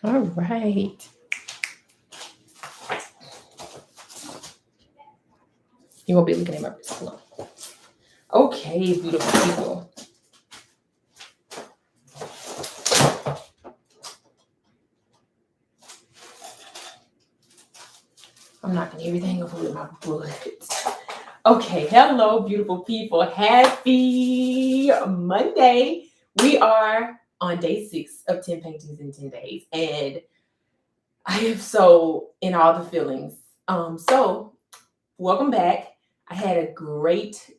All right. You won't be looking at my wrist. Hold on. Okay, beautiful people. I'm knocking everything over with my blood. Okay, hello, beautiful people. Happy Monday. We are on day 6 of 10 paintings in 10 days, and I am so in all the feelings. So welcome back. I had a great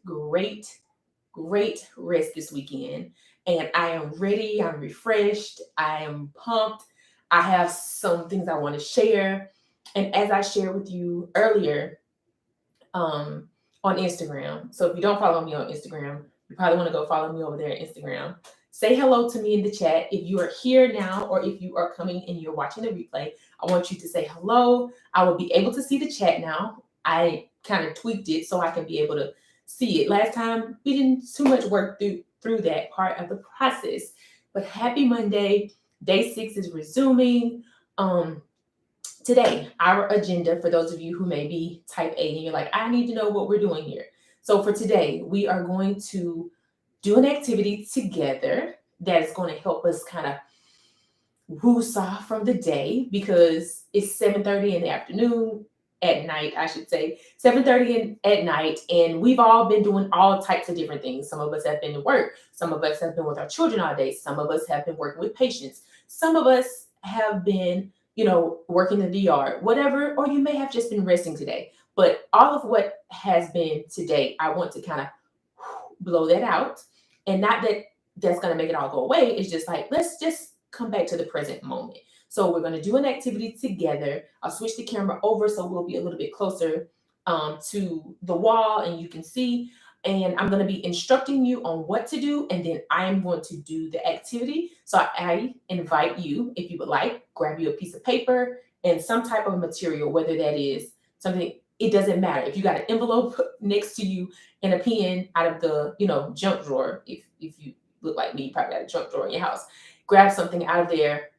rest this weekend, and I am ready. I'm refreshed. I am pumped. I have some things I want to share, and as I shared with you earlier, um, on Instagram. So if you don't follow me on Instagram, you probably want to go follow me over there on Instagram. Say hello to me in the chat. If you are here now or if you are coming and you're watching the replay, I want you to say hello. I will be able to see the chat now. I kind of tweaked it so I can be able to see it. Last time we didn't too much work through that part of the process. But happy Monday. Day 6 is resuming. Today, our agenda, for those of you who may be type A and you're like, I need to know what we're doing here. So for today, we are going to do an activity together that is going to help us kind of woosah from the day, because it's 7:30 in the afternoon, at night, I should say, 7:30 at night, and we've all been doing all types of different things. Some of us have been to work. Some of us have been with our children all day. Some of us have been working with patients. Some of us have been, working in the yard, whatever, or you may have just been resting today. But all of what has been today, I want to kind of blow that out. And not that that's going to make it all go away. It's just like, let's just come back to the present moment. So we're going to do an activity together. I'll switch the camera over so we'll be a little bit closer to the wall and you can see. And I'm going to be instructing you on what to do, and then I am going to do the activity. So I invite you, if you would like, grab you a piece of paper and some type of material, whether that is something, it doesn't matter. If you got an envelope next to you and a pen out of the, junk drawer, if you look like me, you probably got a junk drawer in your house, grab something out of there,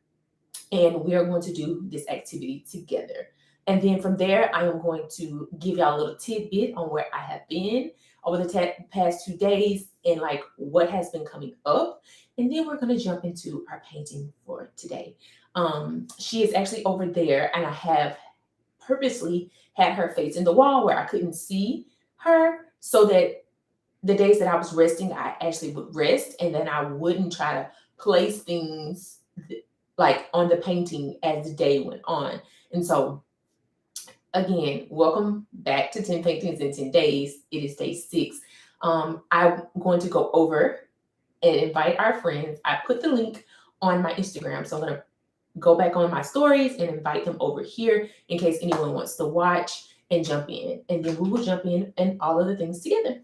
and we are going to do this activity together. And then from there, I am going to give y'all a little tidbit on where I have been over the past 2 days and like what has been coming up. And then we're going to jump into our painting for today. She is actually over there, and I have purposely had her face in the wall where I couldn't see her, so that the days that I was resting, I actually would rest, and then I wouldn't try to place things like on the painting as the day went on. And so, again, welcome back to 10 Paintings in 10 Days. It is day 6. I'm going to go over and invite our friends. I put the link on my Instagram, so I'm going to go back on my stories and invite them over here in case anyone wants to watch and jump in. And then we will jump in and all of the things together.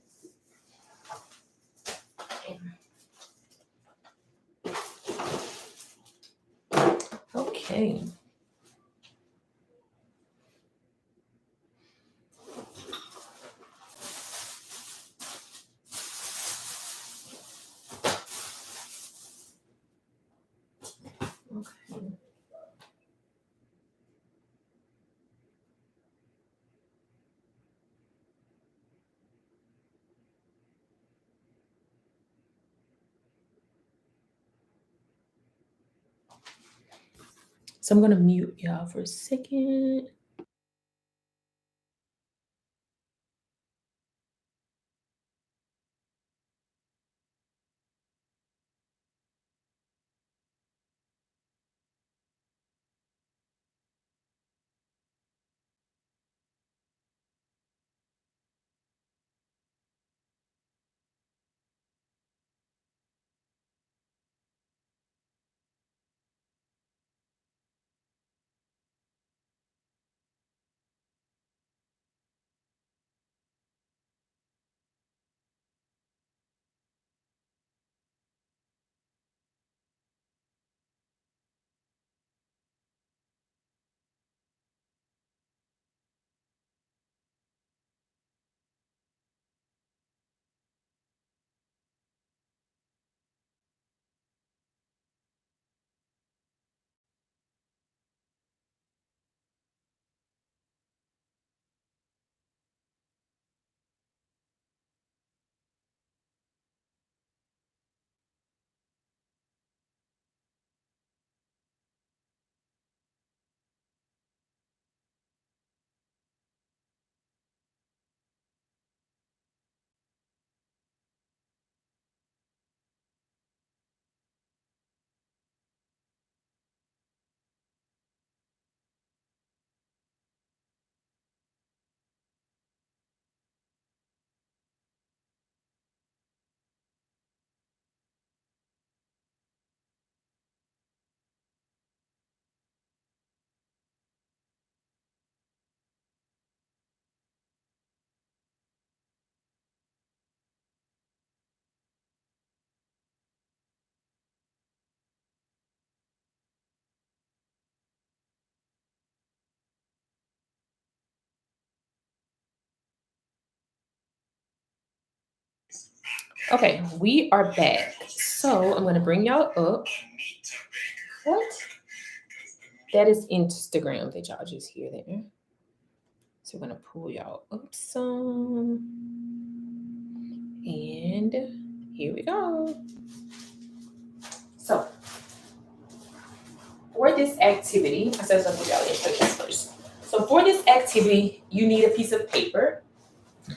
Okay. Okay. So I'm going to mute y'all for a second. Okay, we are back. So I'm gonna bring y'all up. What? That is Instagram that y'all just hear there. So we're gonna pull y'all up some. And here we go. So for this activity, I said something about instructions first. So for this activity, you need a piece of paper.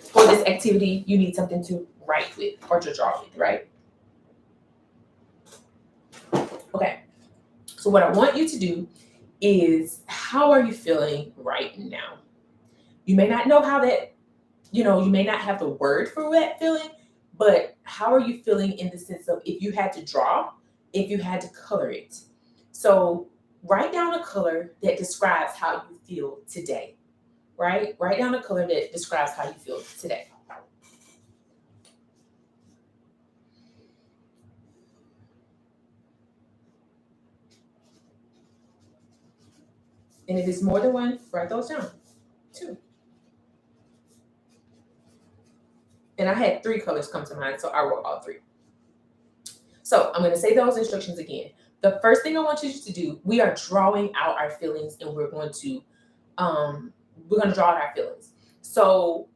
For this activity, you need something to write with or to draw with, right? Okay. So what I want you to do is, how are you feeling right now? You may not know how that, you may not have the word for that feeling, but how are you feeling in the sense of if you had to draw, if you had to color it? So write down a color that describes how you feel today, right? Write down a color that describes how you feel today. And if it's more than one, write those down. 2. And I had 3 colors come to mind, so I wrote all 3. So I'm going to say those instructions again. The first thing I want you to do, we are drawing out our feelings, and we're going to draw out our feelings. So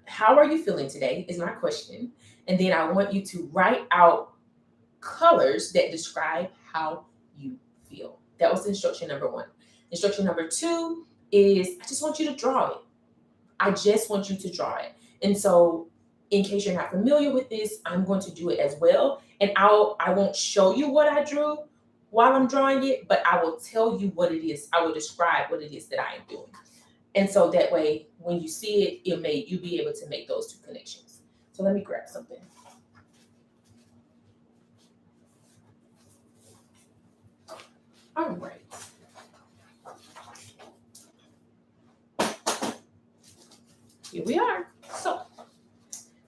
how are you feeling today is my question. And then I want you to write out colors that describe how you feel. That was instruction number 1. Instruction number 2 is, I just want you to draw it. I just want you to draw it. And so in case you're not familiar with this, I'm going to do it as well. And I won't show you what I drew while I'm drawing it, but I will tell you what it is. I will describe what it is that I am doing. And so that way, when you see it, you'll be able to make those 2 connections. So let me grab something. All right. Here we are.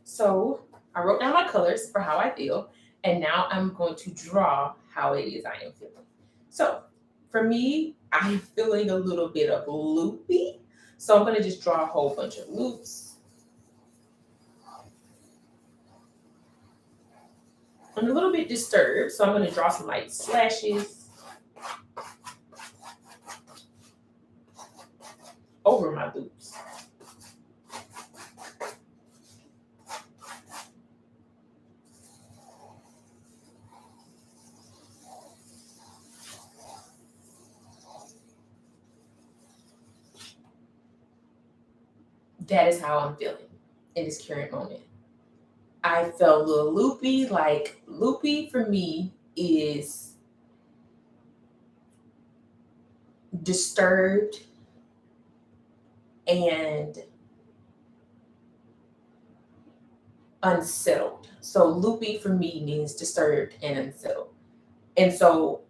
So I wrote down my colors for how I feel, and now I'm going to draw how it is I am feeling. So for me, I'm feeling a little bit of loopy. So I'm going to just draw a whole bunch of loops. I'm a little bit disturbed, so I'm going to draw some light slashes over my loops. That is how I'm feeling in this current moment. I felt a little loopy. Like, loopy for me is disturbed and unsettled. So loopy for me means disturbed and unsettled. And so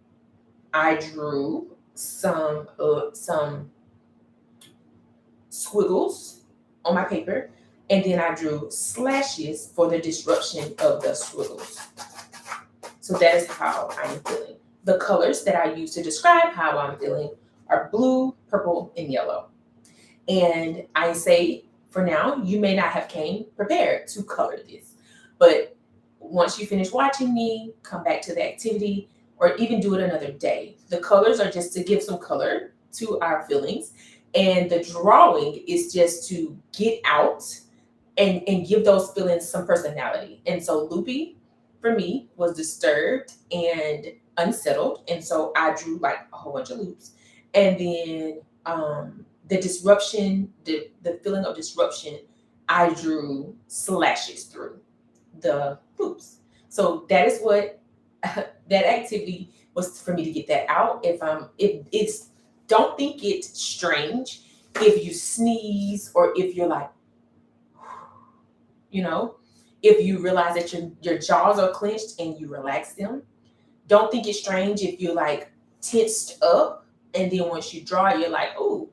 I drew some squiggles on my paper, and then I drew slashes for the disruption of the squiggles. So that is how I'm feeling. The colors that I use to describe how I'm feeling are blue, purple, and yellow. And I say, for now, you may not have came prepared to color this, but once you finish watching me, come back to the activity, or even do it another day. The colors are just to give some color to our feelings, and the drawing is just to get out and give those feelings some personality. And so loopy for me was disturbed and unsettled, and so I drew like a whole bunch of loops. And then the disruption, the feeling of disruption, I drew slashes through the loops. So that is what that activity was for me to get that out. If it's, don't think it's strange if you sneeze or if you're like, if you realize that your jaws are clenched and you relax them. Don't think it's strange if you're like tensed up and then once you draw, you're like, oh,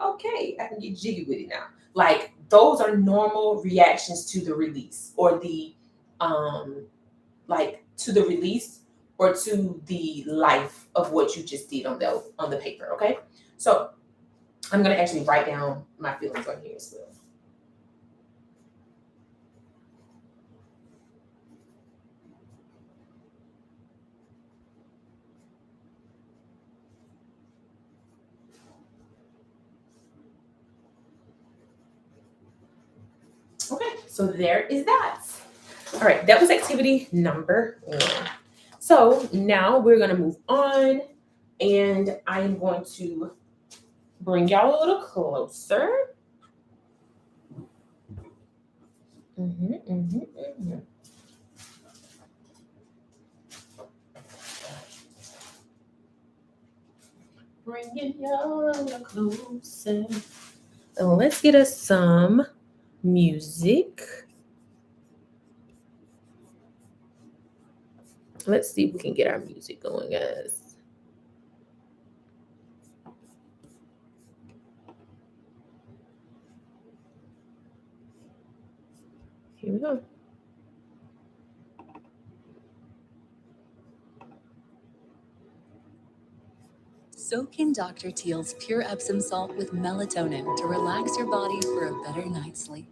okay, I can get jiggy with it now. Like, those are normal reactions to the release or the to the release or to the life of what you just did on the paper. Okay, so I'm gonna actually write down my feelings on here as well. Okay, so there is that. All right, that was activity number 1. So now we're going to move on, and I am going to bring y'all a little closer. Bringing y'all a little closer. So let's get us some music. Let's see if we can get our music going, guys. Here we go. Soak in Dr. Teal's pure Epsom salt with melatonin to relax your body for a better night's sleep.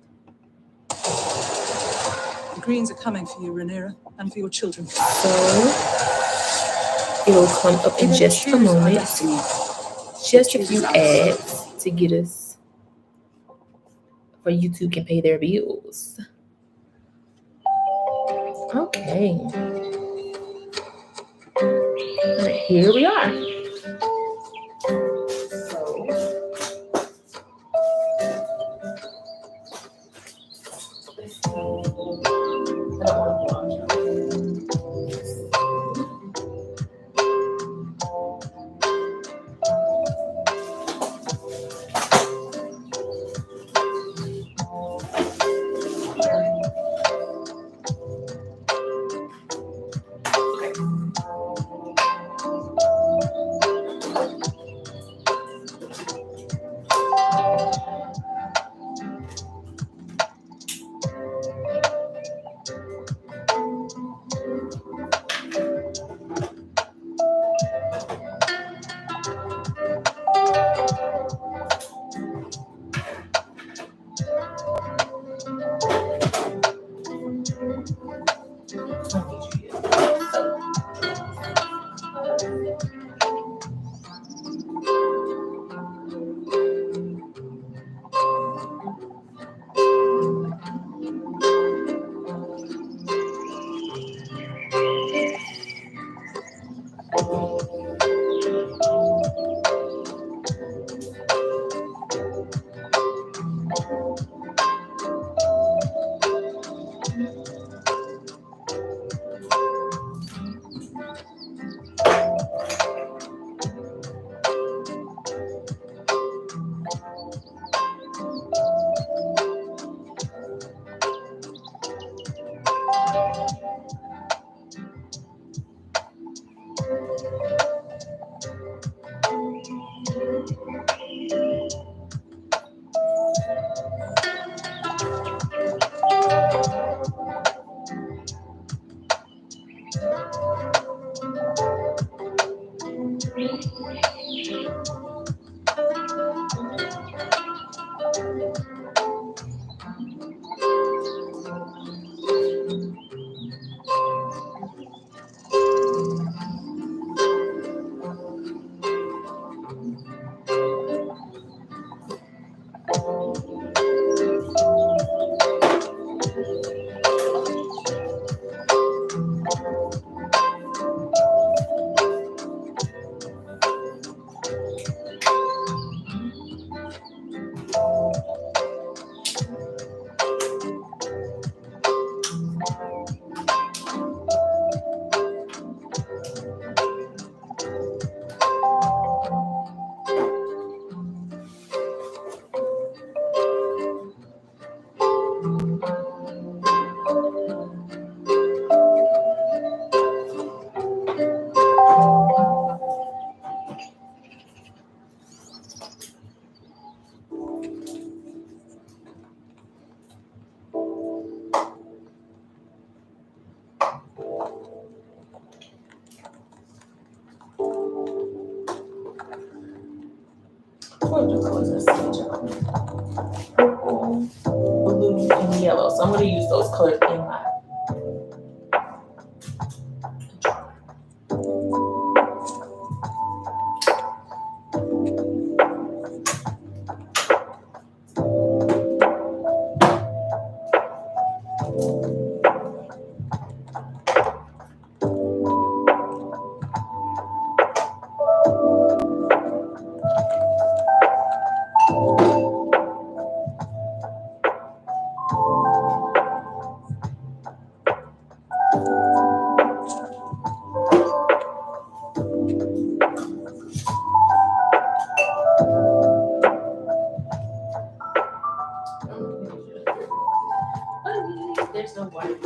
The greens are coming for you, Rhaenyra, and for your children. So it'll come up in just a moment. Just a few ads to get us, for YouTube can pay their bills. Okay. All right, here we are. What are the colors I see, y'all? Purple, blue, and yellow. So I'm going to use those colors in my There's no water.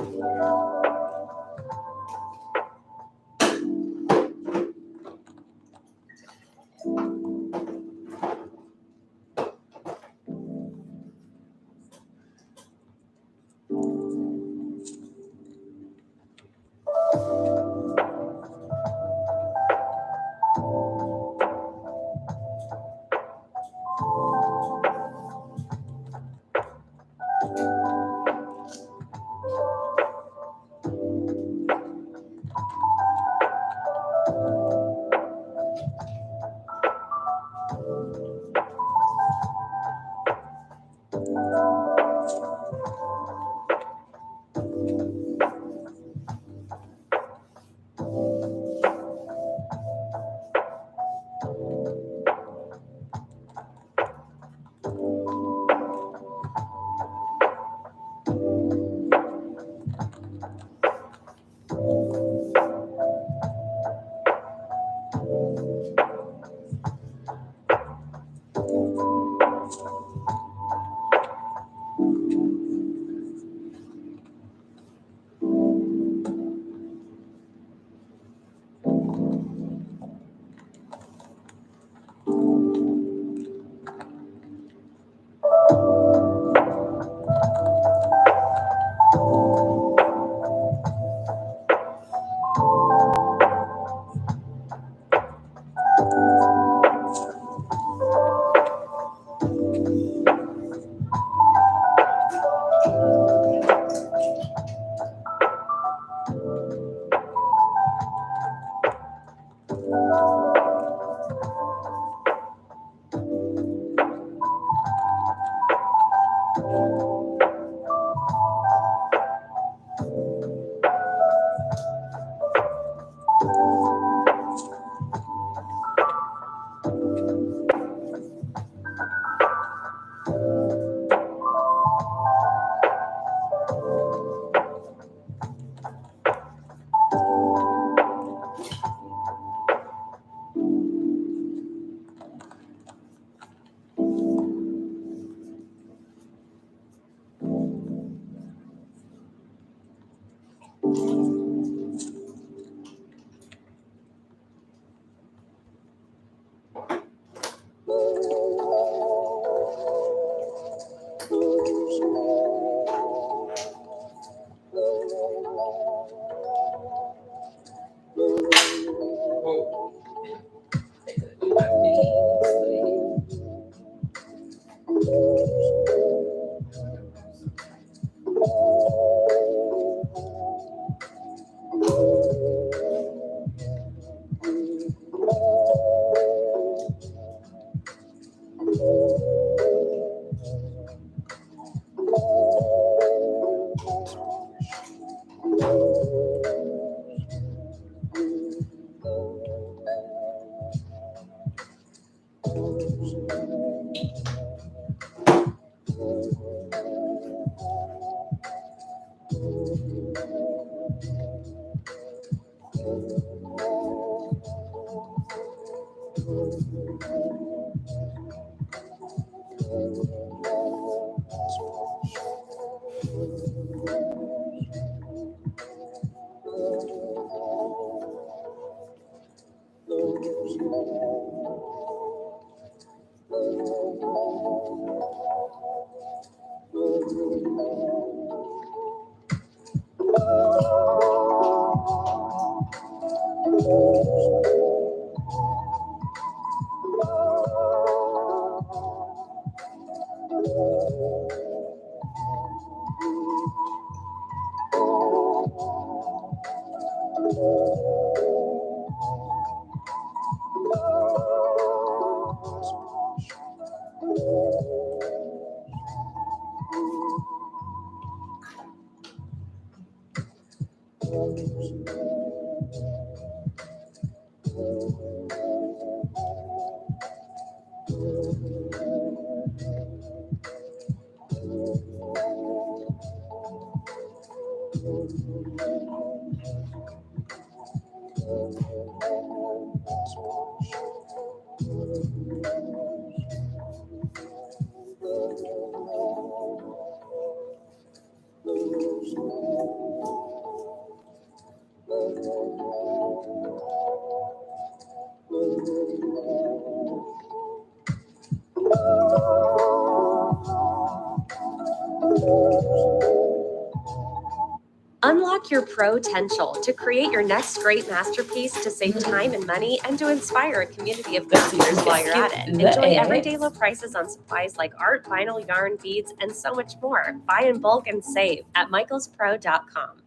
Unlock your potential to create your next great masterpiece, to save time and money, and to inspire a community of Let's see if we customers can while you're at skip it. the Enjoy ads. everyday low prices on supplies like art, vinyl, yarn, beads, and so much more. Buy in bulk and save at michaelspro.com.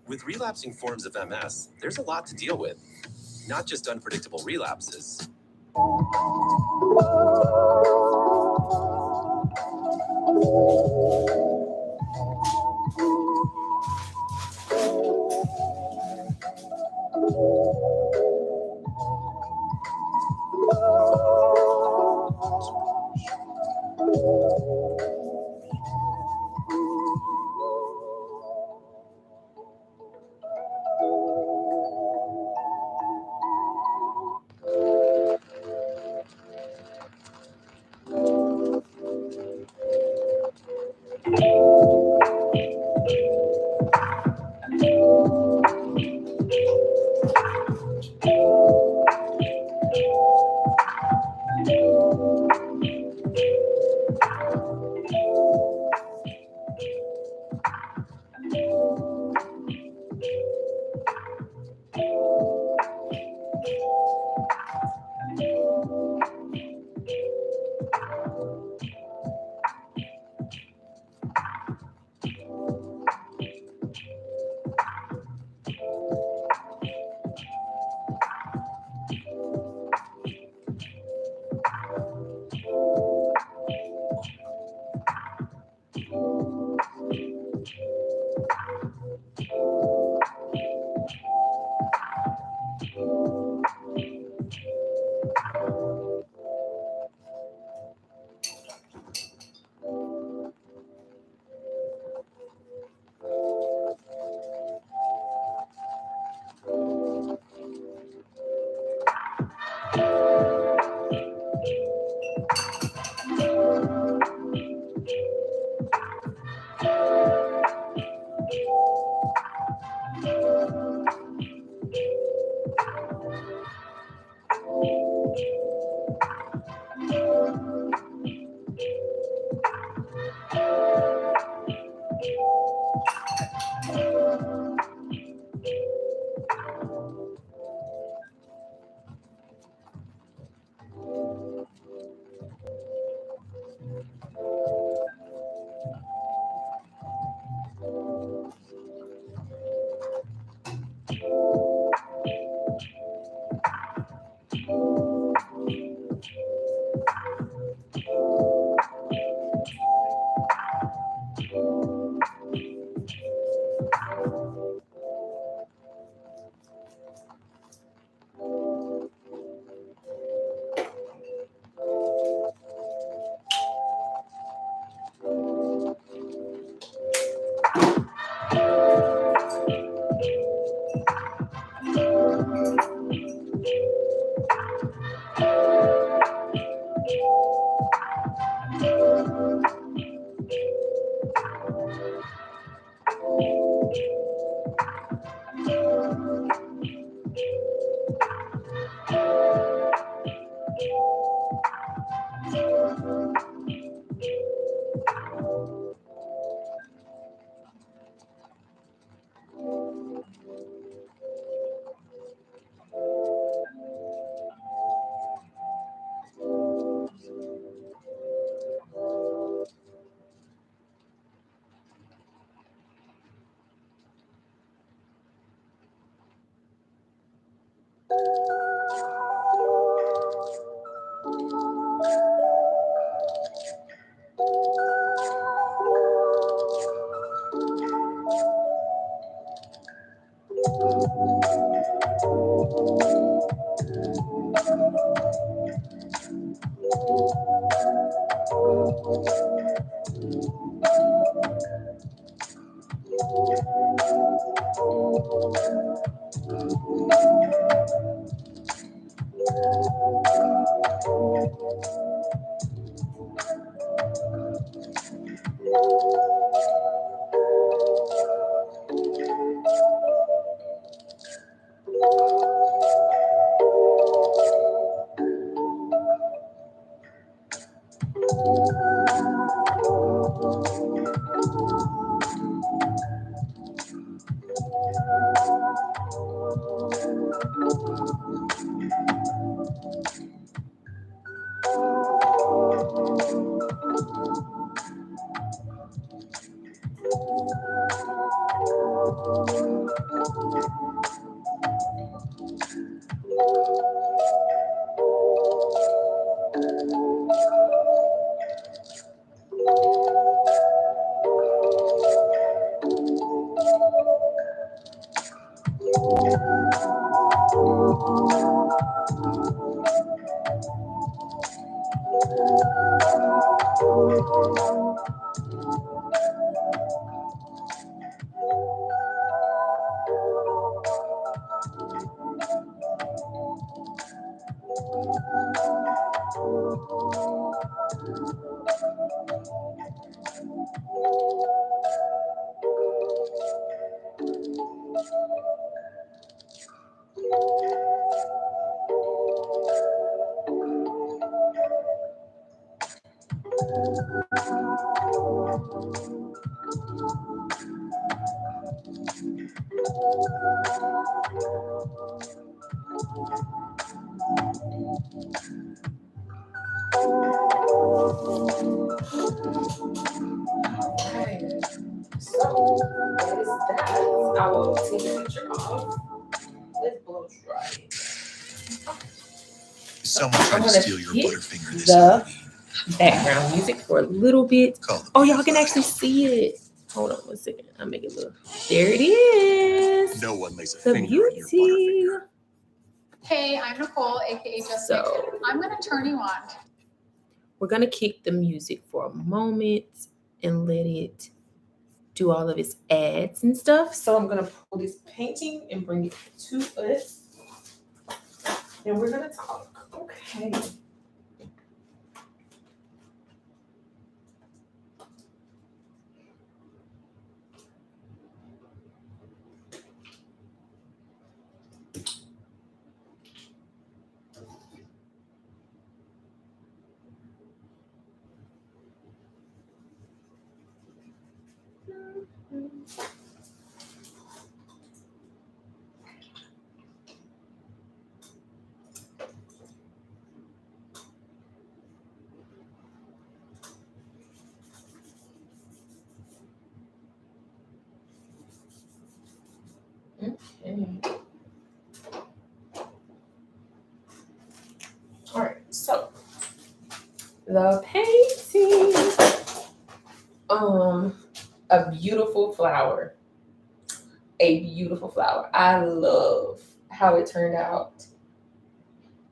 With relapsing forms of MS, there's a lot to deal with, not just unpredictable relapses. Okay. So that is that. I will take a picture off. Let's blow dry it. Someone I'm tried to gonna steal your get Butterfinger this the Halloween. background music for a little bit. Call the Oh, y'all can butterfly. actually see it. Hold on 1 second. I'll make it look. There it is. No one lays a The finger on your beauty. Butterfinger. Hey, I'm Nicole, aka Just So- Nick. I'm gonna turn you on. We're gonna kick the music for a moment and let it do all of its ads and stuff. So I'm gonna pull this painting and bring it to us. And we're gonna talk. Okay. Okay. All right, so the painting, a beautiful flower, a beautiful flower. I love how it turned out.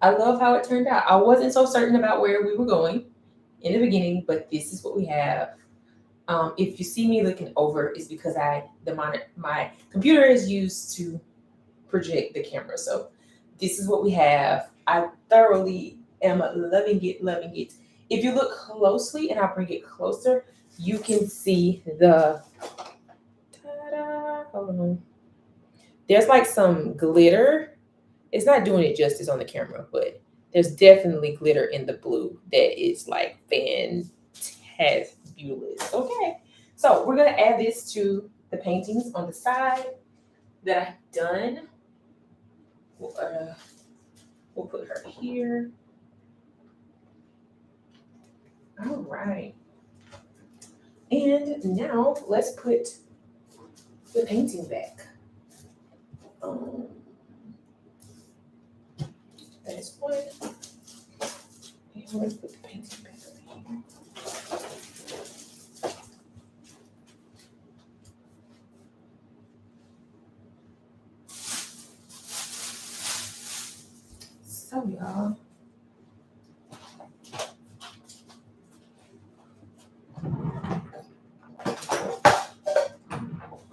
I love how it turned out. I wasn't so certain about where we were going in the beginning, but this is what we have. If you see me looking over, it's because my computer is used to project the camera. So this is what we have. I thoroughly am loving it, loving it. If you look closely, and I'll bring it closer, you can see the, ta-da, hold on. There's like some glitter. It's not doing it justice on the camera, but there's definitely glitter in the blue that is like fantabulous. Okay, so we're gonna add this to the paintings on the side that I've done. We'll put her here. All right. And now let's put the painting back. That is one. And let's put the painting back over here. So y'all.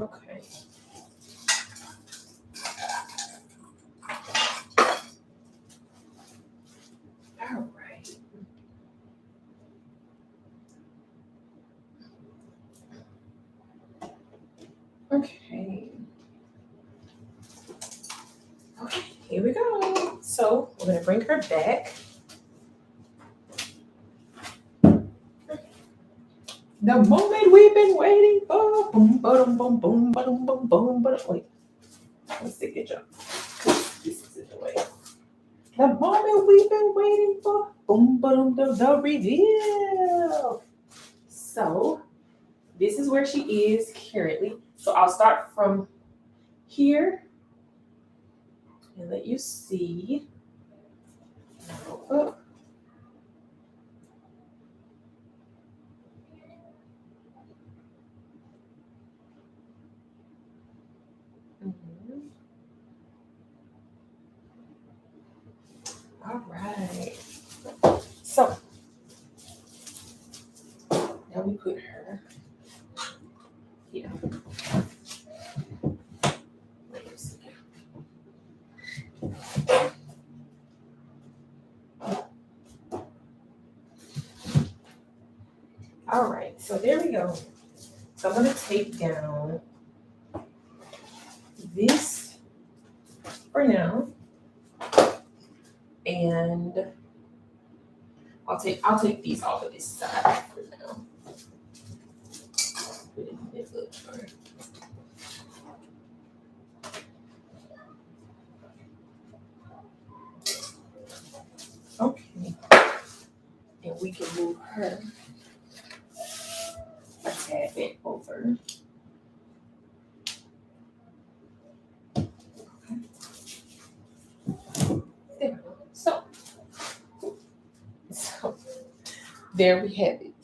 Okay. All right. Okay. Okay, here we go. So we're gonna bring her back. The moment we've been waiting for. Boom, boom, boom, boom, boom, boom, boom, boom. Wait, let's stick it up. This is in the way. The moment we've been waiting for. Boom, boom, the reveal. So this is where she is currently. So I'll start from here and let you see. Up. Mhm. All right. So now we're we put her here. Wait a second. All right, so there we go. So I'm gonna take down this for now, and I'll take these off of this side for now. Put it in this little jar. Okay, and we can move her a tad bit over. There we go. So there we have it.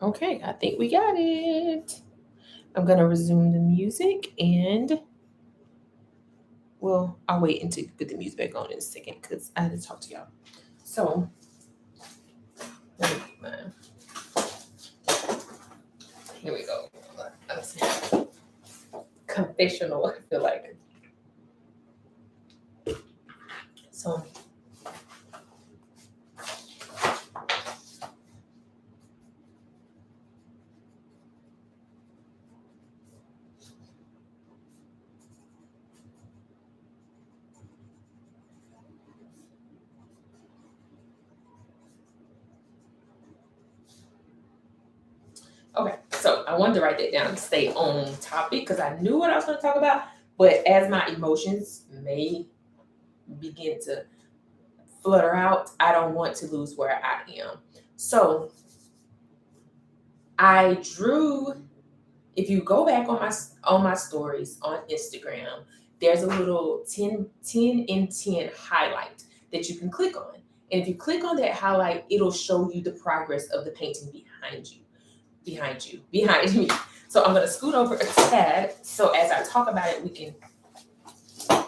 Okay, I think we got it. I'm gonna resume the music and well, I'll wait until you put the music back on in a second because I had to talk to y'all. So let me get mine. Here we go. Confessional, I feel like. So okay, so I wanted to write that down to stay on topic because I knew what I was going to talk about, but as my emotions may begin to flutter out, I don't want to lose where I am. So I drew, if you go back on my stories on Instagram, there's a little 10 in 10 highlight that you can click on. And if you click on that highlight, it'll show you the progress of the painting behind me. So I'm gonna scoot over a tad. So as I talk about it,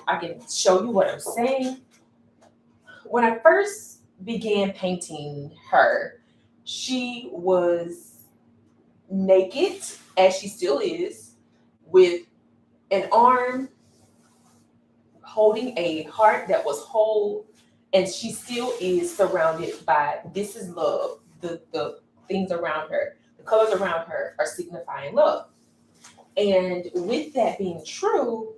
I can show you what I'm saying. When I first began painting her, she was naked, as she still is, with an arm holding a heart that was whole, and she still is surrounded by "This is love." The things around her, the colors around her are signifying love. And with that being true,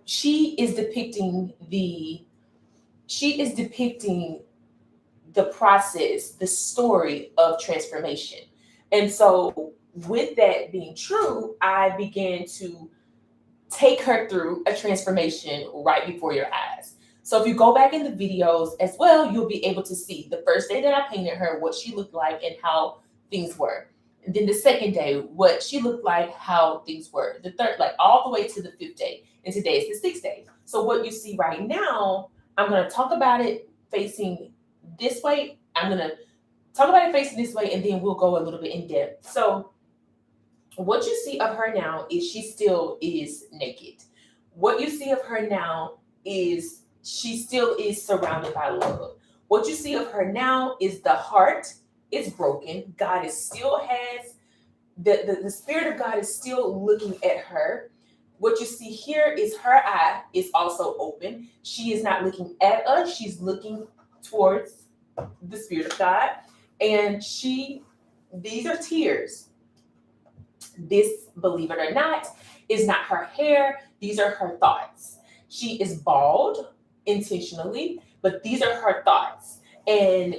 she is depicting the process, the story of transformation. And so with that being true, I began to take her through a transformation right before your eyes. So if you go back in the videos as well, you'll be able to see the first day that I painted her, what she looked like and how things were. And then the second day, what she looked like, how things were. The third, like all the way to the 5th day. And today is the 6th day. So what you see right now, I'm going to talk about it facing this way. I'm going to talk about it facing this way, and then we'll go a little bit in depth. So what you see of her now is she still is naked. What you see of her now is she still is surrounded by love. What you see of her now is the heart is broken. God is still has the spirit of God is still looking at her. What you see here is her eye is also open. She is not looking at us, she's looking towards the spirit of God. And these are tears. This, believe it or not, is not her hair. These are her thoughts. She is bald intentionally, but these are her thoughts. And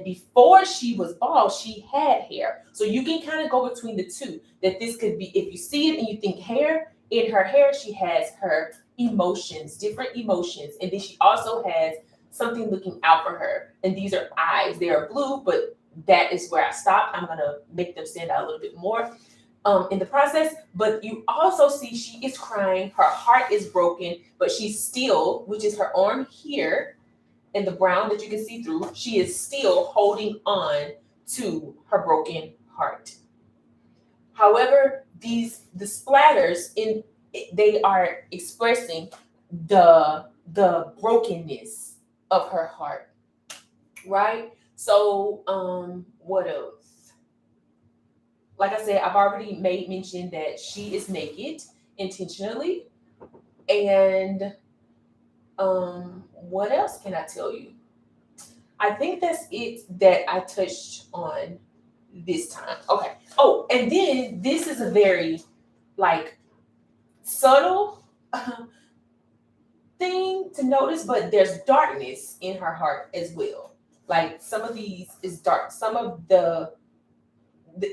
before she was bald, she had hair. So you can kind of go between the two. That this could be, if you see it and you think hair, in her hair, she has her emotions, different emotions. And then she also has something looking out for her. And these are eyes. They are blue, but that is where I stopped. I'm gonna make them stand out a little bit more in the process. But you also see she is crying, her heart is broken, but she's still, which is her arm here, and the brown that you can see through, she is still holding on to her broken heart. However, the splatters they are expressing the brokenness of her heart, right? So what else? Like I said, I've already made mention that she is naked intentionally. And what else can I tell you? I think that's it that I touched on this time. Okay. Oh, and then this is a very like subtle thing to notice, but there's darkness in her heart as well. Like some of these is dark. Some of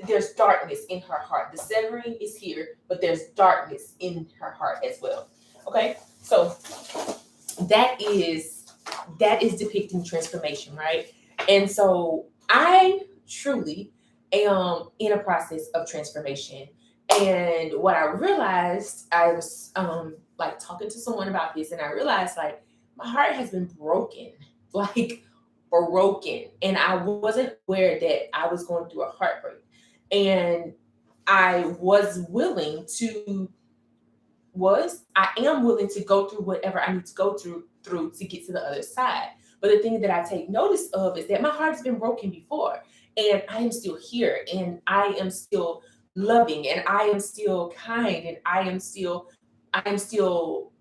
there's darkness in her heart. The severing is here, but there's darkness in her heart as well. Okay, so that is depicting transformation, right? And so I truly am in a process of transformation. And what I realized, I was like talking to someone about this, and I realized like my heart has been broken, like broken, and I wasn't aware that I was going through a heartbreak. And I am willing to go through whatever I need to go through to get to the other side. But the thing that I take notice of is that my heart has been broken before, and I am still here, and I am still loving, and I am still kind, and I am still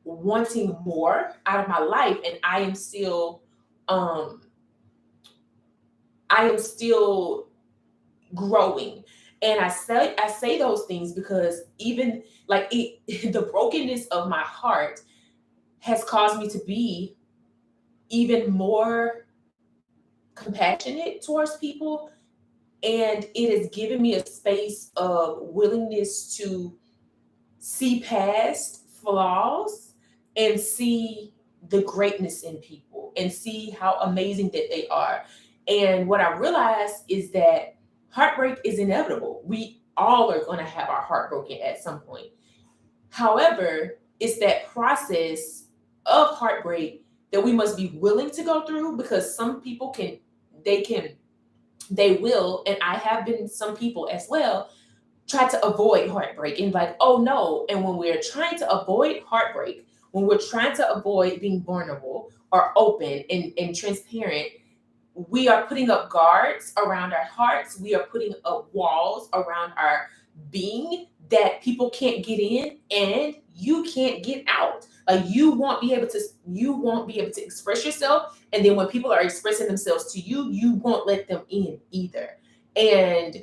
wanting more out of my life, and I am still growing. And I say those things because even like the brokenness of my heart has caused me to be even more compassionate towards people, and it has given me a space of willingness to see past flaws and see the greatness in people and see how amazing that they are. And what I realized is that heartbreak is inevitable. We all are going to have our heart broken at some point. However, it's that process of heartbreak that we must be willing to go through, because some people they will, and I have been some people as well, try to avoid heartbreak and like, oh no. And when we're trying to avoid heartbreak, when we're trying to avoid being vulnerable or open and transparent, we are putting up guards around our hearts. We are putting up walls around our being that people can't get in and you can't get out. Like you won't be able to express yourself. And then when people are expressing themselves to you, you won't let them in either. And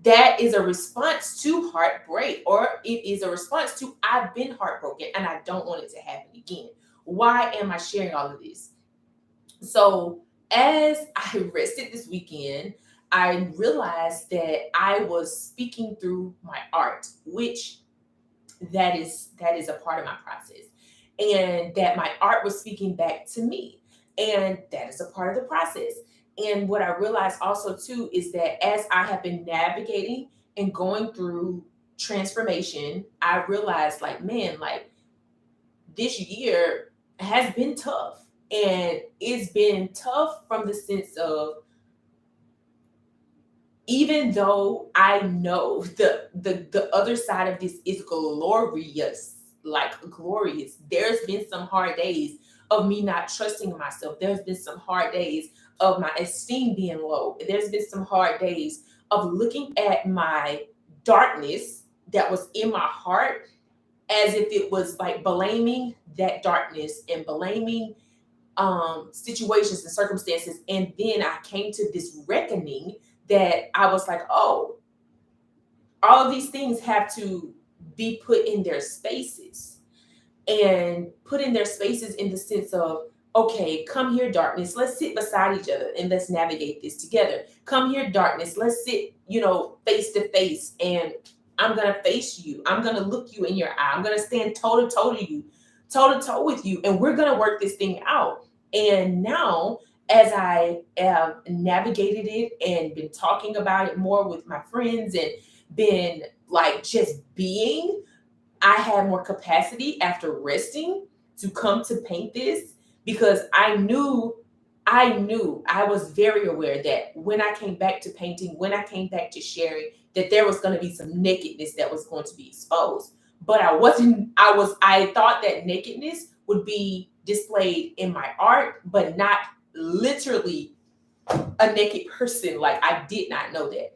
that is a response to heartbreak, or it is a response to I've been heartbroken and I don't want it to happen again. Why am I sharing all of this? So as I rested this weekend, I realized that I was speaking through my art, which that is a part of my process, and that my art was speaking back to me, and that is a part of the process. And what I realized also too is that as I have been navigating and going through transformation, I realized like, man, like this year has been tough. And it's been tough from the sense of even though I know the other side of this is glorious, like glorious, there's been some hard days of me not trusting myself. There's been some hard days of my esteem being low. There's been some hard days of looking at my darkness that was in my heart as if it was like blaming that darkness and blaming situations and circumstances. And then I came to this reckoning that I was like, oh, all of these things have to be put in their spaces, and put in their spaces in the sense of, okay, come here, darkness, let's sit beside each other and let's navigate this together. Come here, darkness, let's sit, face to face, and I'm going to face you. I'm going to look you in your eye. I'm going to stand toe to toe with you, and we're going to work this thing out. And now, as I have navigated it and been talking about it more with my friends and been like just being, I had more capacity after resting to come to paint this, because I was very aware that when I came back to painting, when I came back to sharing, that there was going to be some nakedness that was going to be exposed. But I thought that nakedness would be displayed in my art, but not literally a naked person. Like, I did not know that.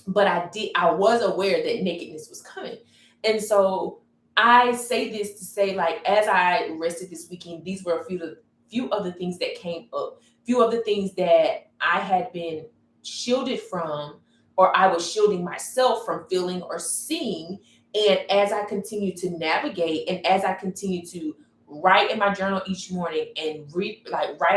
But I was aware that nakedness was coming. And so I say this to say, like, as I rested this weekend, these were a few of the things that came up, few of the things that I had been shielded from, or I was shielding myself from feeling or seeing. And as I continue to navigate, and as I continue to write in my journal each morning and write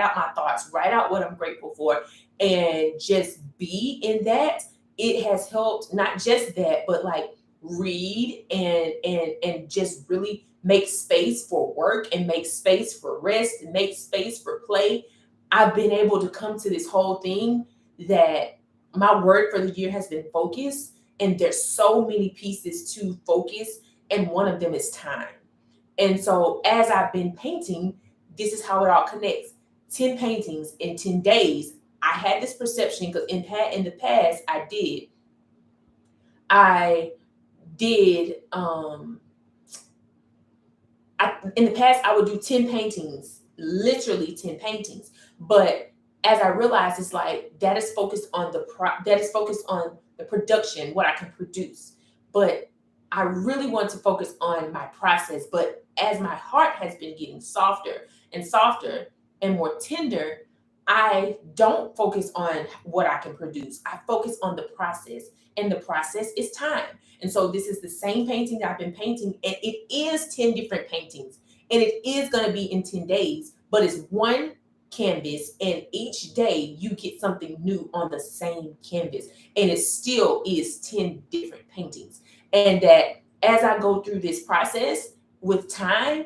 out my thoughts, write out what I'm grateful for, and just be in that, it has helped. Not just that, but like read and just really make space for work, and make space for rest, and make space for play. I've been able to come to this whole thing that my word for the year has been focus. And there's so many pieces to focus, and one of them is time. And so as I've been painting, this is how it all connects. 10 paintings in 10 days. I had this perception because in the past I would do 10 paintings, literally 10 paintings. But as I realized, it's like that is focused on the production, what I can produce. But I really want to focus on my process. But as my heart has been getting softer and softer and more tender, I don't focus on what I can produce. I focus on the process, and the process is time. And so this is the same painting that I've been painting, and it is 10 different paintings, and it is going to be in 10 days, but it's one canvas, and each day you get something new on the same canvas, and it still is 10 different paintings. And that as I go through this process with time,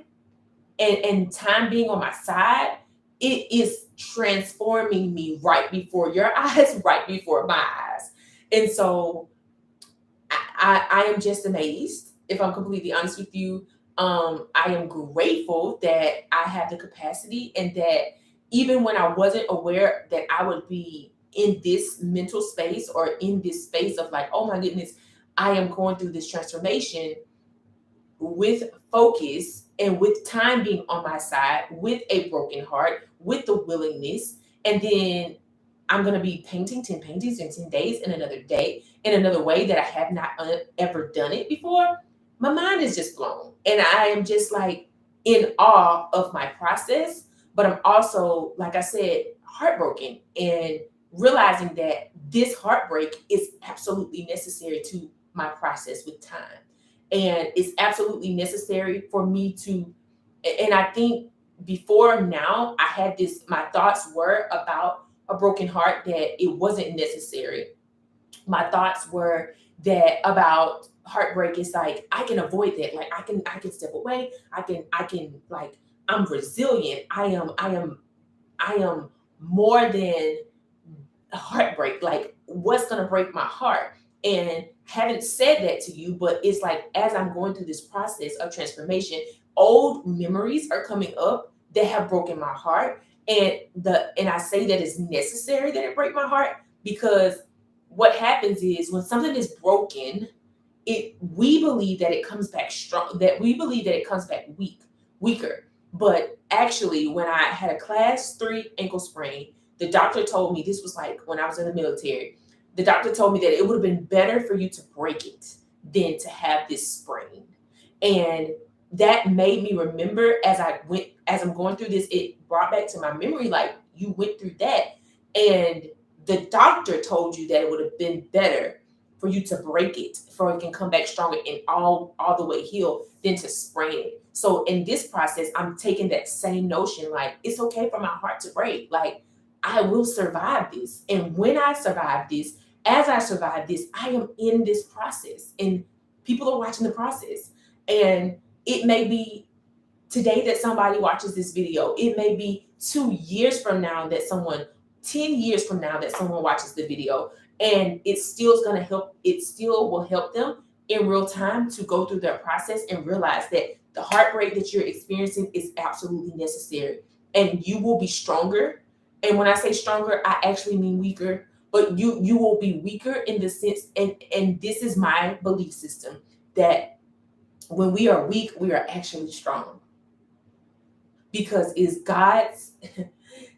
and time being on my side, it is transforming me right before your eyes, right before my eyes. And so I am just amazed, if I'm completely honest with you. I am grateful that I have the capacity, and that even when I wasn't aware that I would be in this mental space, or in this space of like, oh my goodness, I am going through this transformation, with focus and with time being on my side, with a broken heart, with the willingness. And then I'm going to be painting 10 paintings in 10 days, in another day, in another way that I have not ever done it before. My mind is just blown. And I am just like in awe of my process. But I'm also, like I said, heartbroken, and realizing that this heartbreak is absolutely necessary to my process with time. And it's absolutely necessary for me to, and I think before now, I had this, my thoughts were about a broken heart, that it wasn't necessary. My thoughts were that about heartbreak is like, I can avoid that. Like I can step away. I can like, I'm resilient. I am more than heartbreak. Like, what's going to break my heart? And haven't said that to you, but it's like, as I'm going through this process of transformation, old memories are coming up that have broken my heart. And I say that it's necessary that it break my heart, because what happens is when something is broken, we believe that it comes back strong, that we believe that it comes back weaker. But actually, when I had a class 3 ankle sprain, the doctor told me, this was like when I was in the military, the doctor told me that it would have been better for you to break it than to have this sprain. And that made me remember as I'm going through this, it brought back to my memory, like, you went through that. And the doctor told you that it would have been better for you to break it, for it can come back stronger and all the way heal than to sprain it. So in this process, I'm taking that same notion, like, it's okay for my heart to break. Like, I will survive this. And when I survive this, as I survive this, I am in this process and people are watching the process. And it may be today that somebody watches this video. It may be 2 years from now that 10 years from now that someone watches the video, and it still will help them in real time to go through their process and realize that the heartbreak that you're experiencing is absolutely necessary, and you will be stronger. And when I say stronger, I actually mean weaker, but you will be weaker in the sense, and this is my belief system, that when we are weak, we are actually strong, because it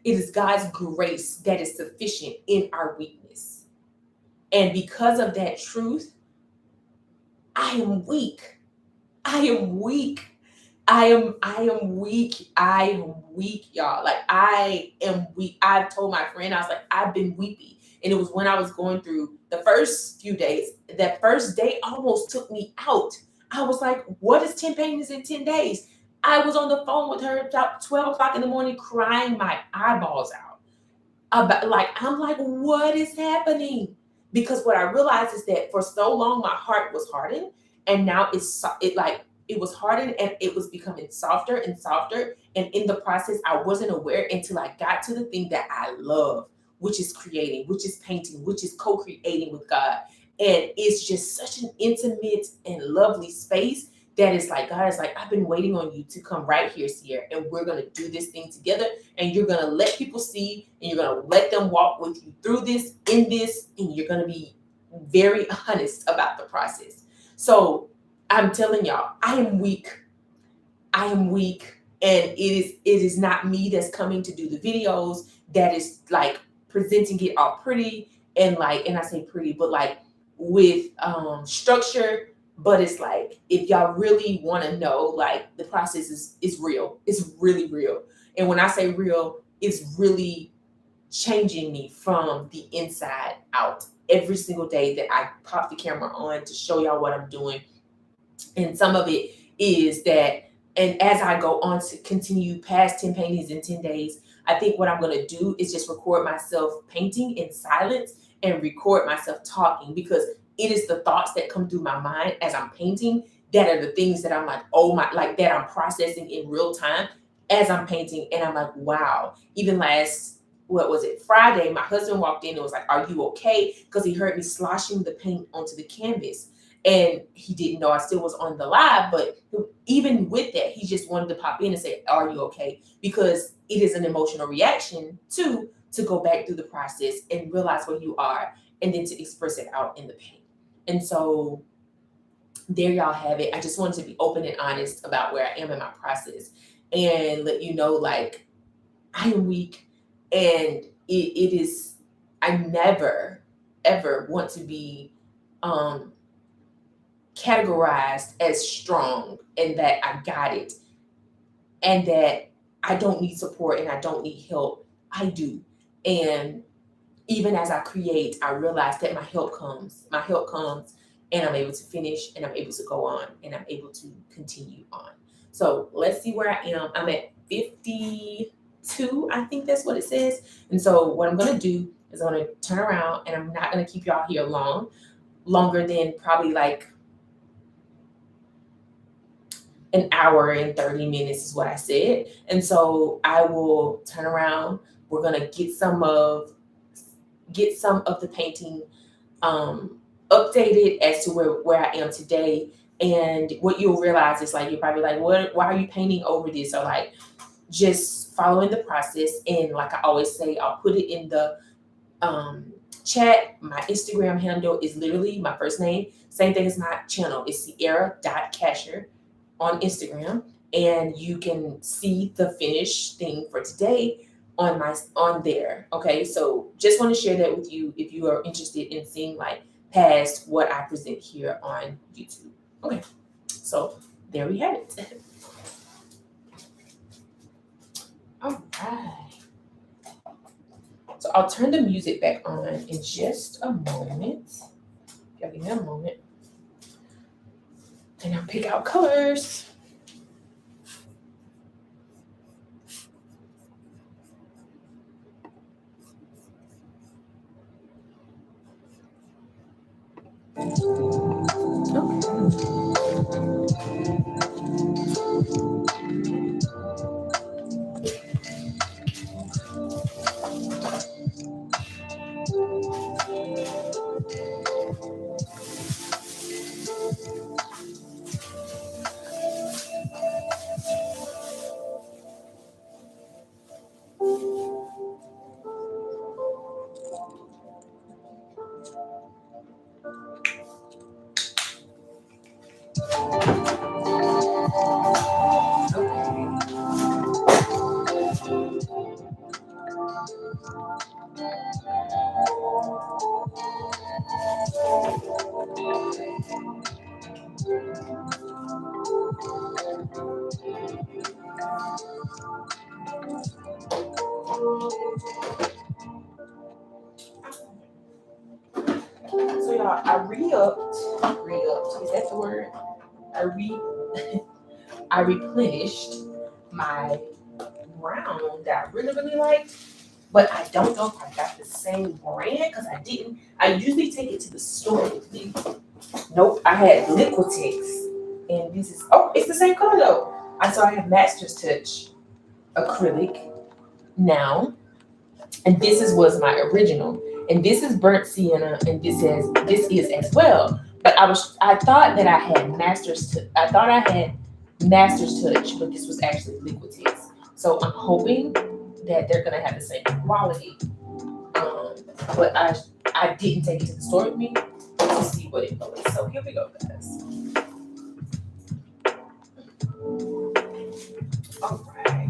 is God's grace that is sufficient in our weakness. And because of that truth, I am weak. I am weak. I am weak. I am weak, y'all. Like, I am weak. I've told my friend, I was like, I've been weepy. And it was when I was going through the first few days. That first day almost took me out. I was like, what is 10 paintings in 10 days? I was on the phone with her about 12 o'clock in the morning, crying my eyeballs out. I'm like, what is happening? Because what I realized is that for so long, my heart was hardened, and now it was hardened and it was becoming softer and softer. And in the process, I wasn't aware until I got to the thing that I love, which is creating, which is painting, which is co-creating with God. And it's just such an intimate and lovely space that is like, God is like, I've been waiting on you to come right here, Sierra, and we're going to do this thing together. And you're going to let people see, and you're going to let them walk with you through this, in this, and you're going to be very honest about the process. So I'm telling y'all, I am weak. I am weak. And it is not me that's coming to do the videos that is like presenting it all pretty and like, and I say pretty, but like with structure. But it's like, if y'all really want to know, like, the process is real. It's really real. And when I say real, it's really changing me from the inside out every single day that I pop the camera on to show y'all what I'm doing. And some of it is that, and as I go on to continue past 10 paintings in 10 days, I think what I'm going to do is just record myself painting in silence and record myself talking, because it is the thoughts that come through my mind as I'm painting that are the things that I'm like, oh my, like that I'm processing in real time as I'm painting. And I'm like, wow. Even Friday, my husband walked in and was like, are you okay? Because he heard me sloshing the paint onto the canvas. And he didn't know I still was on the live, but even with that, he just wanted to pop in and say, are you okay? Because it is an emotional reaction to go back through the process and realize where you are, and then to express it out in the paint. And so there y'all have it. I just wanted to be open and honest about where I am in my process and let you know, like, I am weak, and it is, I never, ever want to be categorized as strong and that I got it and that I don't need support and I don't need help. I do. And even as I create, I realize that my help comes and I'm able to finish and I'm able to go on and I'm able to continue on. So let's see where I am. I'm at 52, I think that's what it says. And so what I'm going to do is I'm going to turn around, and I'm not going to keep y'all here longer than probably like an hour and 30 minutes is what I said. And so I will turn around. We're going to get some of the painting updated as to where I am today. And what you'll realize is, like, you're probably like, why are you painting over this? Or like, just following the process. And like I always say, I'll put it in the chat. My Instagram handle is literally my first name. Same thing as my channel. It's Sierra.Casher on Instagram. And you can see the finished thing for today on there. Okay, so just want to share that with you if you are interested in seeing like past what I present here on YouTube. Okay, so there we have it. All right. So I'll turn the music back on in just a moment. Give me a moment. And I'll pick out colors. So y'all, I re-upped, is that the word? I replenished my brown that I really, really liked, but I don't know if I got the same brand because I didn't. I usually take it to the store with me. Nope, I had Liquitex, and this is, oh, it's the same color though. I have Master's Touch acrylic now, and was my original, and this is burnt sienna, and this is as well. But I thought that I had Master's Touch, but this was actually Liquitex. So I'm hoping that they're gonna have the same quality. But I didn't take it to the store with me to see what it was. So here we go, guys. All right.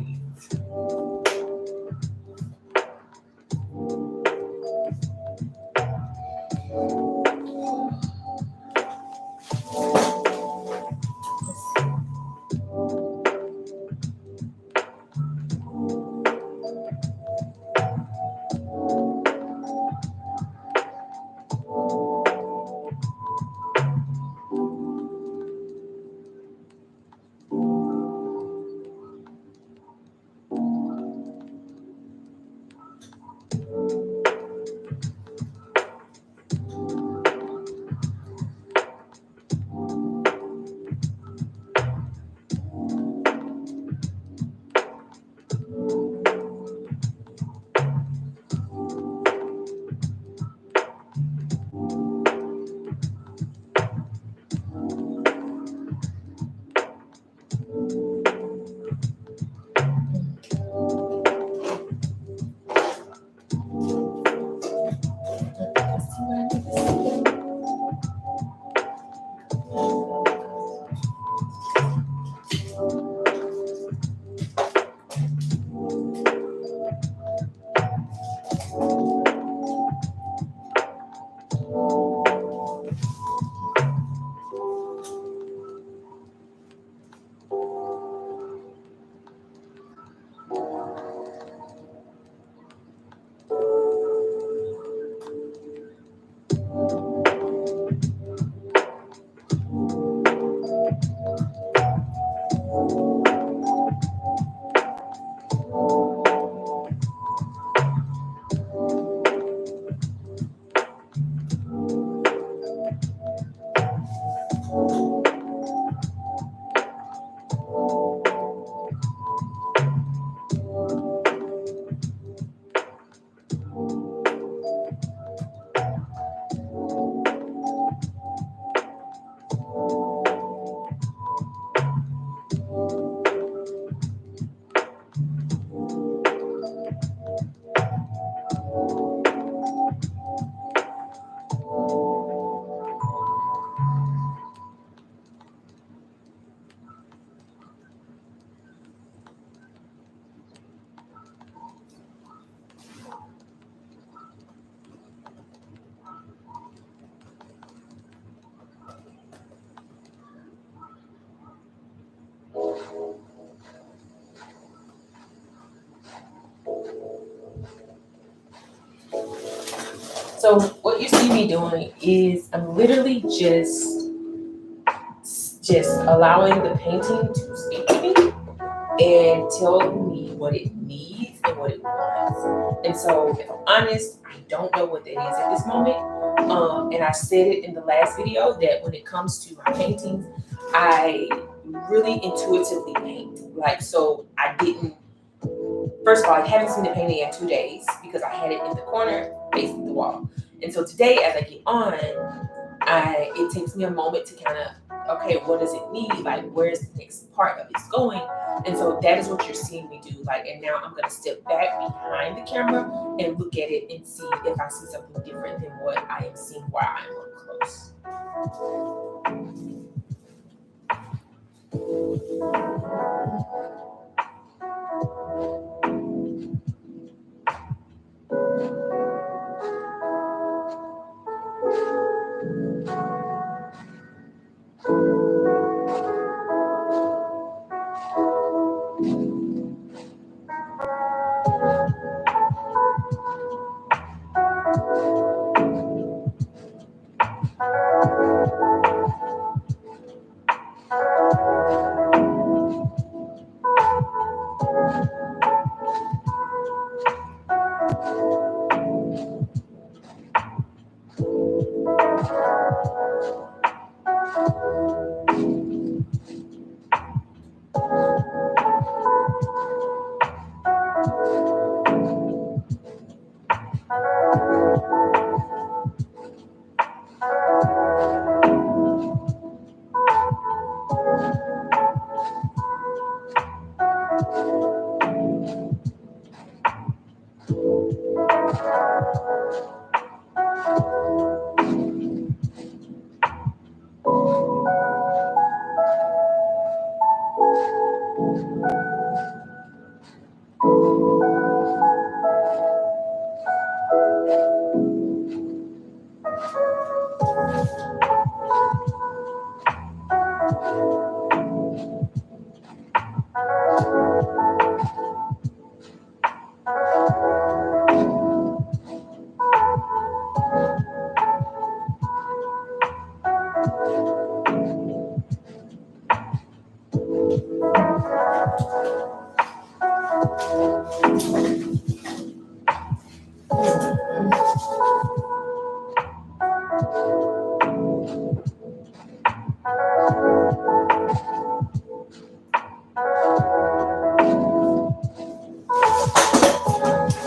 So what you see me doing is I'm literally just allowing the painting to speak to me and tell me what it needs and what it wants. And so if I'm honest, I don't know what that is at this moment. And I said it in the last video that when it comes to my paintings, I really intuitively paint. Like, so I didn't, first of all, I haven't seen the painting in 2 days because I had it in the corner facing the wall. And so today, as I get on, it takes me a moment to kind of, okay, what does it need? Like, where's the next part of it's going? And so that is what you're seeing me do. Like, and now I'm gonna step back behind the camera and look at it and see if I see something different than what I am seeing while I'm up close.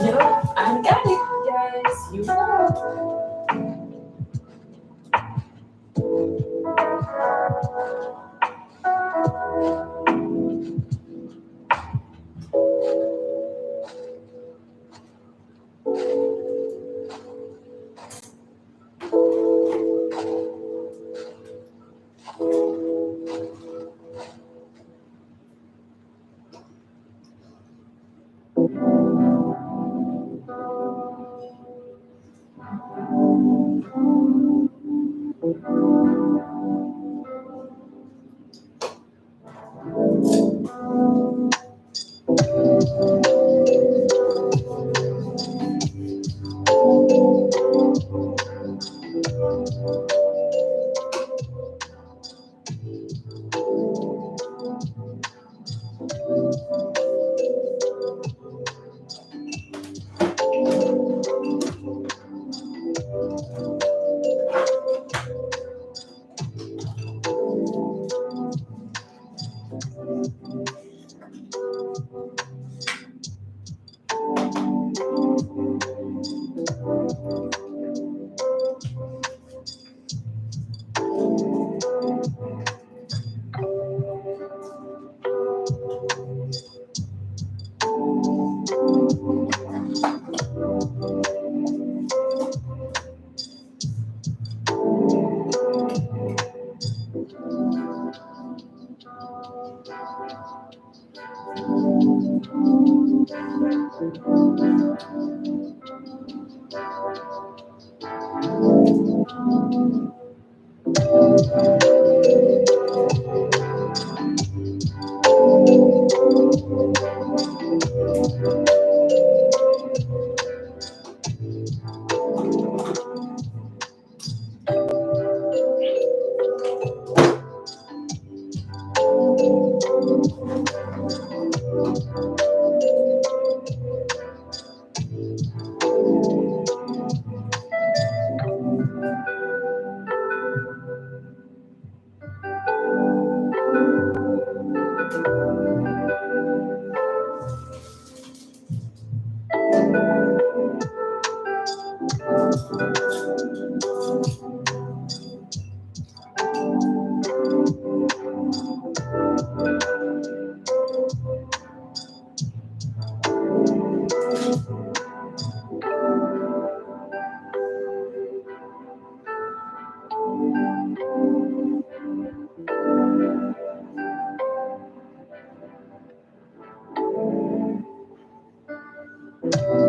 No, I got it, guys. You go.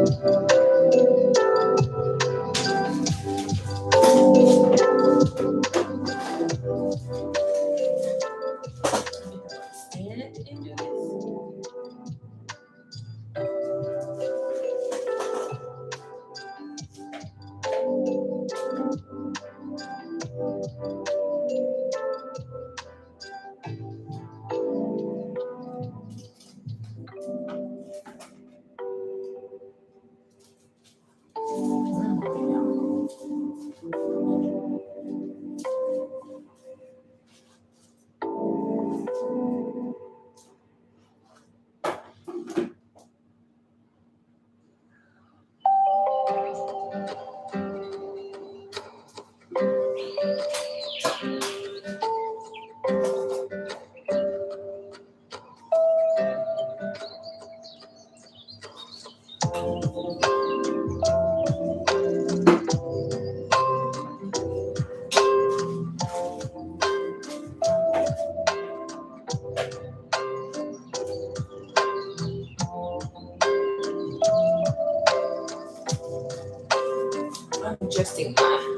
Stand and do this. I'm adjusting my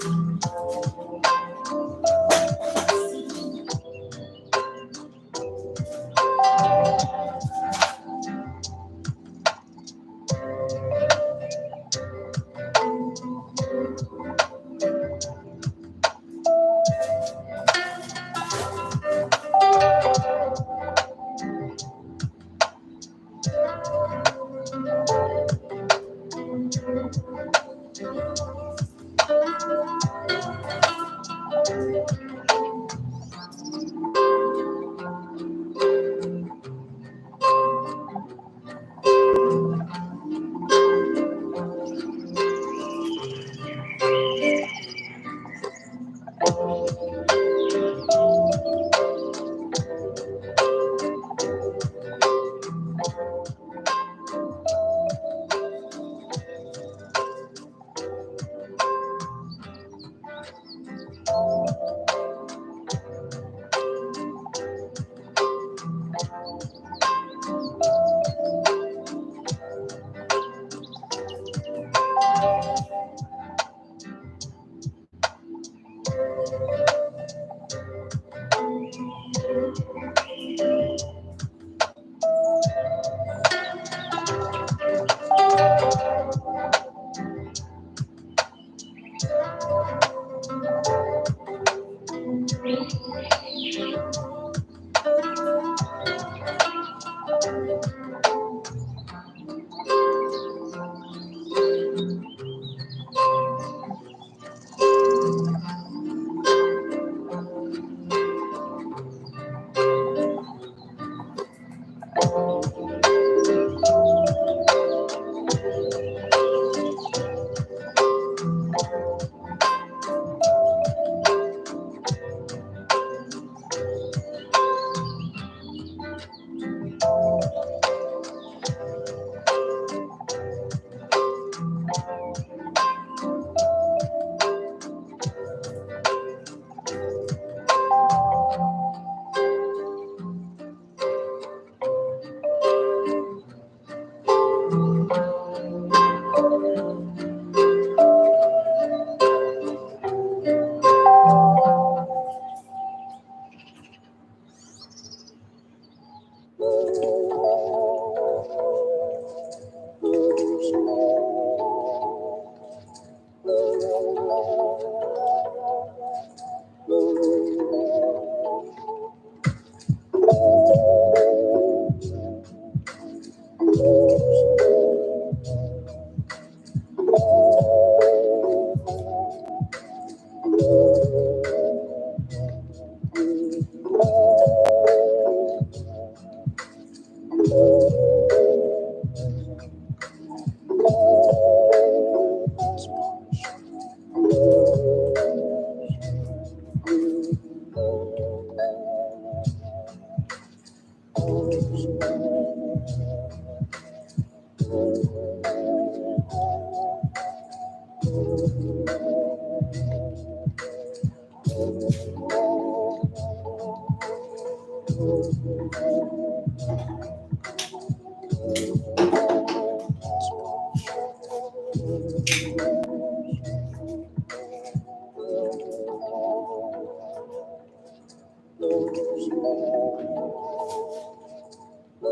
I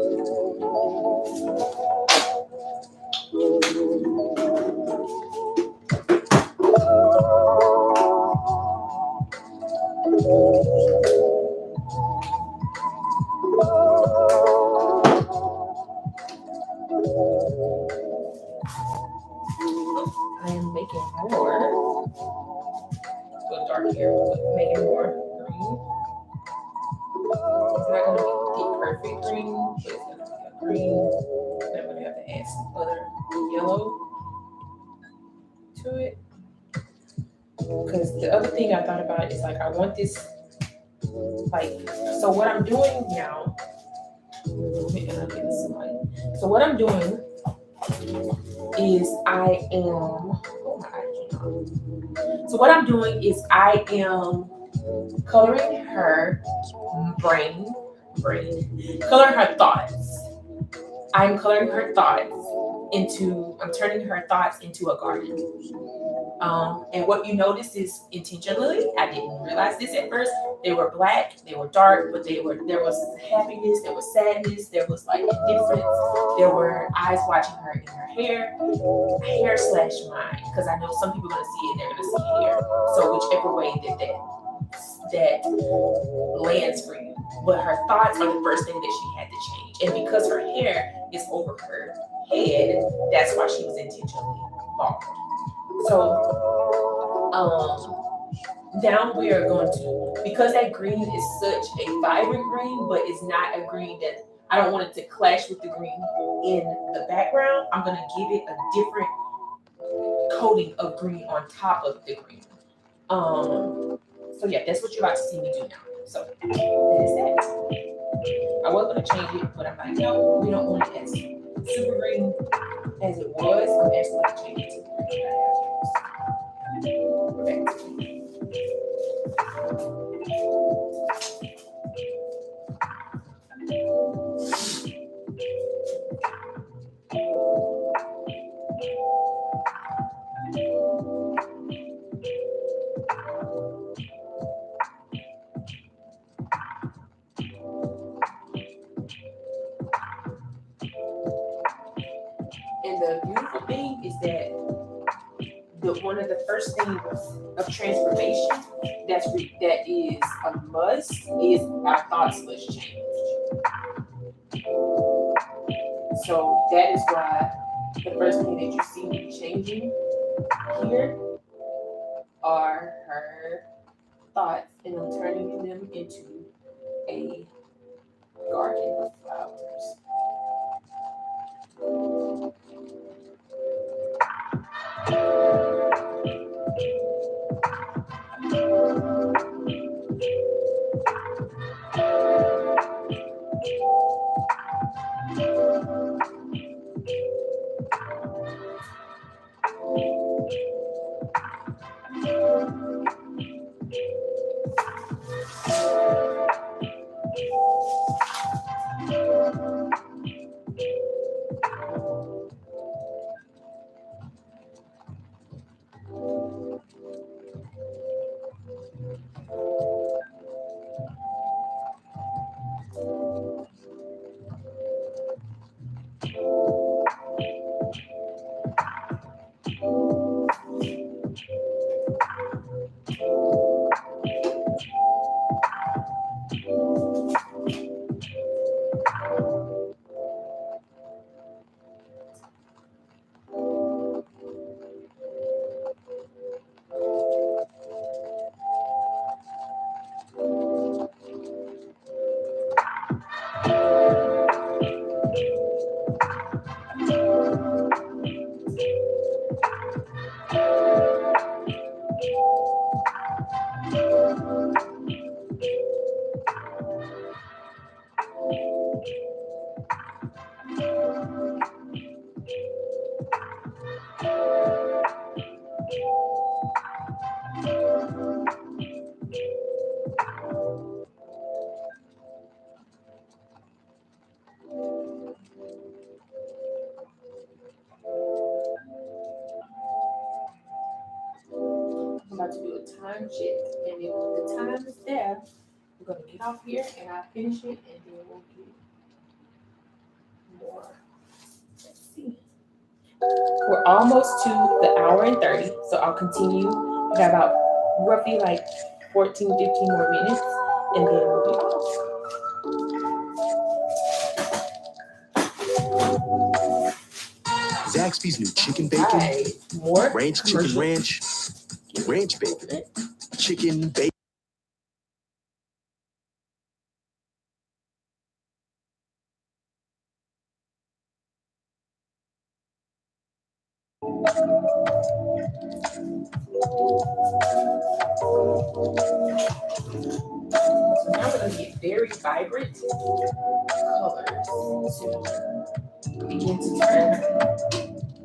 am making more. Go dark here, but making more green. It's not gonna be the perfect green, but it's gonna be a green. Then I'm gonna have to add some other yellow to it. Because the other thing I thought about is like I want this like so what I'm doing now. Let me get some light. So what I'm doing is I am so what I'm doing is I am coloring her coloring her thoughts. I'm coloring her thoughts I'm turning her thoughts into a garden. And what you notice is intentionally, I didn't realize this at first. They were black, they were dark, but there was happiness, there was sadness, there was like indifference, there were eyes watching her in her hair / mind. Because I know some people are gonna see it and they're gonna see hair. So whichever way that lands for you. But her thoughts are the first thing that she had to change. And because her hair is over her head, that's why she was intentionally bald. So now we are going to, because that green is such a vibrant green, but it's not a green that I don't want it to clash with the green in the background. I'm going to give it a different coating of green on top of the green. So yeah, that's what you're about to see me do now. So that is that. I was going to change it, but I'm like, no, we don't want it as super green as it was. I'm actually going to change it to the green that I have. Okay. And the beautiful thing is that one of the first things of transformation that is a must is our thoughts must change. So that is why the first thing that you see me changing here are her thoughts, and I'm turning them into a garden of flowers. I'm about to do a time check, and if the time is there, we're gonna get off here and I'll finish it, and then we'll get We're almost to the hour and 30, so I'll continue. We got about roughly like 14, 15 more minutes, and then we'll be off. Zaxby's new chicken bacon, Right. More ranch chicken commercial. ranch, ranch bacon, chicken bacon. So now we're going to get very vibrant colors to begin to turn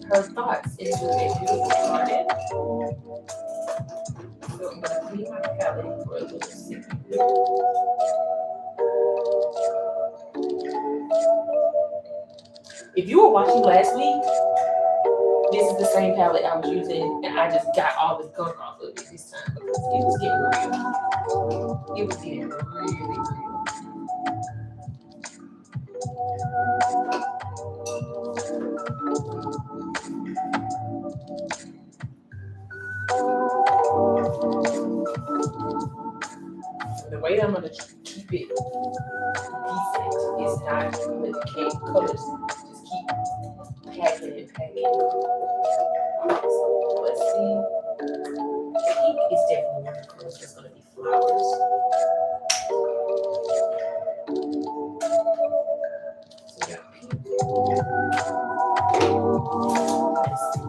her thoughts into a beautiful garden. So I'm going to clean my palette for a little second. If you were watching last week, this is the same palette I was using, and I just got all the gunk off of it this time because it was getting real. It was getting really real. The way that I'm going to keep it decent is not with the cake colors. Just keep packing and packing. Alright, so let's see. Pink is definitely one of the colors that's going to be flowers. So we got pink. Let's see.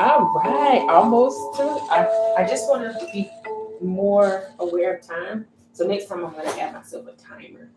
All right, almost to. I just want to be more aware of time. So next time I'm gonna have myself a timer.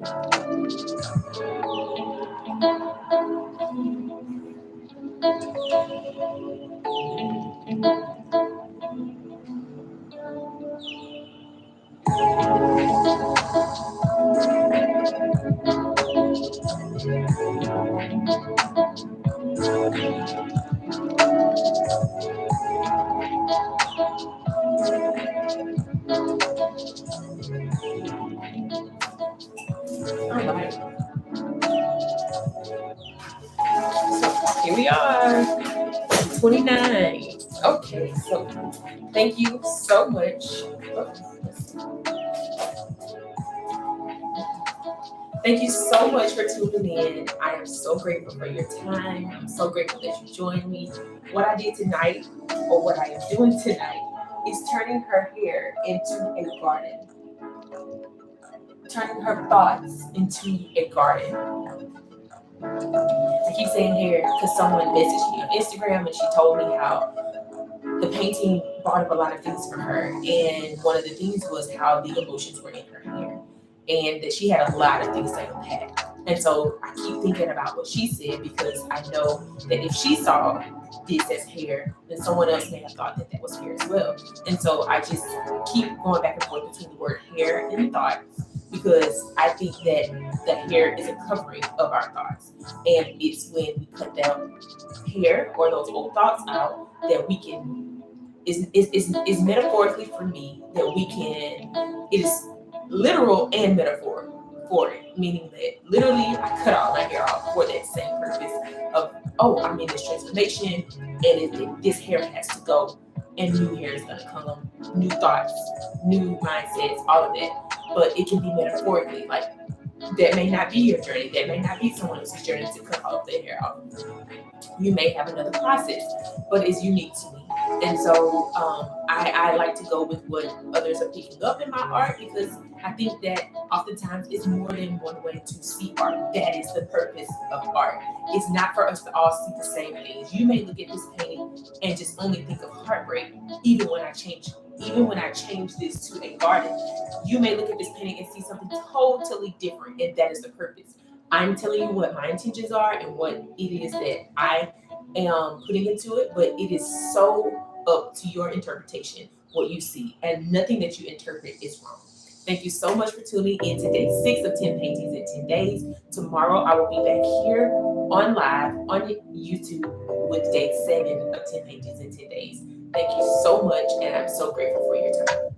All right. So here we are, 29. Okay, so thank you so much. Thank you so much for tuning in. I am so grateful for your time. I'm so grateful that you joined me. What I did tonight, or what I am doing tonight, is turning her hair into a garden. Turning her thoughts into a garden. I keep saying hair because someone messaged me on Instagram and she told me how the painting brought up a lot of things for her. And one of the things was how the emotions were in her hair. And that she had a lot of things to unpack. And so I keep thinking about what she said because I know that if she saw this as hair, then someone else may have thought that that was hair as well. And so I just keep going back and forth between the word hair and thoughts because I think that the hair is a covering of our thoughts. And it's when we cut down hair or those old thoughts out that we can, is metaphorically for me, that we can, it is literal and metaphor for it, meaning that literally I cut all my hair off for that same purpose of, oh, I'm in this transformation and this hair has to go and new hair is gonna come, new thoughts, new mindsets, all of that. But it can be metaphorically, like that may not be your journey, that may not be someone else's journey to cut all of their hair off. You may have another process, but it's unique to me. And so I like to go with what others are picking up in my art because I think that oftentimes it's more than one way to see art. That is the purpose of art. It's not for us to all see the same things. You may look at this painting and just only think of heartbreak, even when I change this to a garden. You may look at this painting and see something totally different, and that is the purpose. I'm telling you what my intentions are and what it is that I am putting into it, but it is so up to your interpretation, what you see, and nothing that you interpret is wrong. Thank you so much for tuning in to day 6 of 10 paintings in 10 days. Tomorrow I will be back here on live on YouTube with day 7 of 10 paintings in 10 days. Thank you so much, and I'm so grateful for your time.